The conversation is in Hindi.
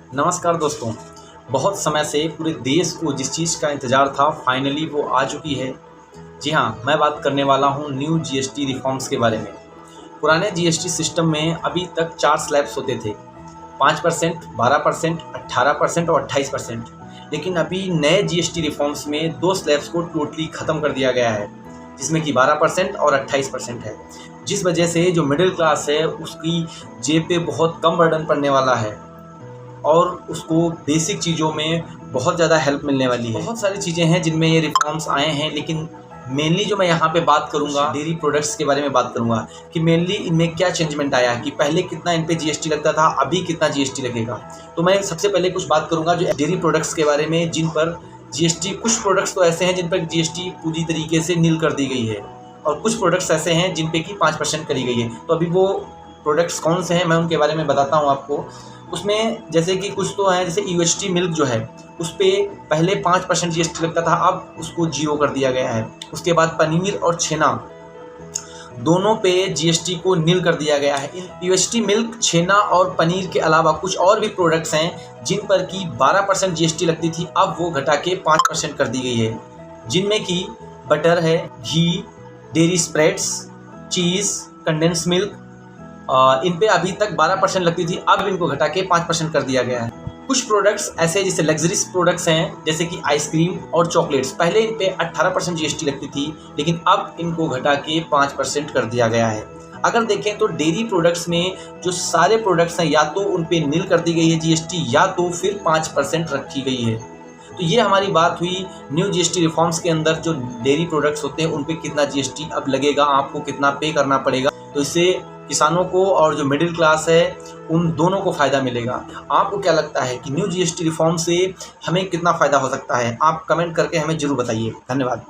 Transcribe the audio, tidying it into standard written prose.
नमस्कार दोस्तों। बहुत समय से पूरे देश को जिस चीज़ का इंतज़ार था फाइनली वो आ चुकी है। जी हाँ, मैं बात करने वाला हूँ न्यू जीएसटी रिफॉर्म्स के बारे में। पुराने जीएसटी सिस्टम में अभी तक 4 स्लैब्स होते थे, 5%, 12%, 18% और 28%। लेकिन अभी नए जीएसटी रिफॉर्म्स में 2 स्लैब्स को टोटली ख़त्म कर दिया गया है, जिसमें कि 12% और 28% है। जिस वजह से जो मिडिल क्लास है उसकी जेब पे बहुत कम बर्डन पड़ने वाला है और उसको बेसिक चीज़ों में बहुत ज़्यादा हेल्प मिलने वाली है। बहुत सारी चीज़ें हैं जिनमें ये रिफॉर्म्स आए हैं, लेकिन मेनली जो मैं यहाँ पे बात करूँगा डेयरी प्रोडक्ट्स के बारे में बात करूँगा कि मेनली इनमें क्या चेंजमेंट आया है, कि पहले कितना इन पे जीएसटी लगता था, अभी कितना जीएसटी लगेगा। तो मैं सबसे पहले कुछ बात करूँगा जो डेयरी प्रोडक्ट्स के बारे में, जिन पर जीएसटी, कुछ प्रोडक्ट्स तो ऐसे हैं जिन पर जीएसटी पूरी तरीके से नील कर दी गई है और कुछ प्रोडक्ट्स ऐसे हैं जिन पे कि 5% करी गई है। तो अभी वो प्रोडक्ट्स कौन से हैं मैं उनके बारे में बताता हूँ आपको। उसमें जैसे कि कुछ तो हैं, जैसे यूएचटी मिल्क जो है उस पे पहले 5% जीएसटी लगता था, अब उसको 0 कर दिया गया है। उसके बाद पनीर और छेना दोनों पे जीएसटी को नील कर दिया गया है। यूएचटी मिल्क, छेना और पनीर के अलावा कुछ और भी प्रोडक्ट्स हैं जिन पर कि 12% जीएसटी लगती थी, अब वो घटा के 5% कर दी गई है, जिनमें कि बटर है, घी, डेयरी स्प्रेड्स, चीज़, कंडेंस मिल्क। इन पे अभी तक 12% लगती थी, अब इनको घटा के 5% कर दिया गया है। कुछ प्रोडक्ट्स ऐसे जैसे लग्जरीज प्रोडक्ट्स हैं, जैसे कि आइसक्रीम और चॉकलेट्स, पहले इन पे 18% जीएसटी लगती थी, लेकिन अब इनको घटा के 5% कर दिया गया है। अगर देखें तो डेयरी प्रोडक्ट्स में जो सारे प्रोडक्ट्स हैं, या तो उन पे नील कर दी गई है जीएसटी, या तो फिर 5% रखी गई है। तो ये हमारी बात हुई न्यू जीएसटी रिफॉर्म्स के अंदर। जो डेयरी प्रोडक्ट्स होते हैं उन पे कितना जीएसटी अब लगेगा, आपको कितना पे करना पड़ेगा। तो इससे किसानों को और जो मिडिल क्लास है उन दोनों को फ़ायदा मिलेगा। आपको क्या लगता है कि न्यू जीएसटी रिफॉर्म से हमें कितना फ़ायदा हो सकता है? आप कमेंट करके हमें ज़रूर बताइए। धन्यवाद।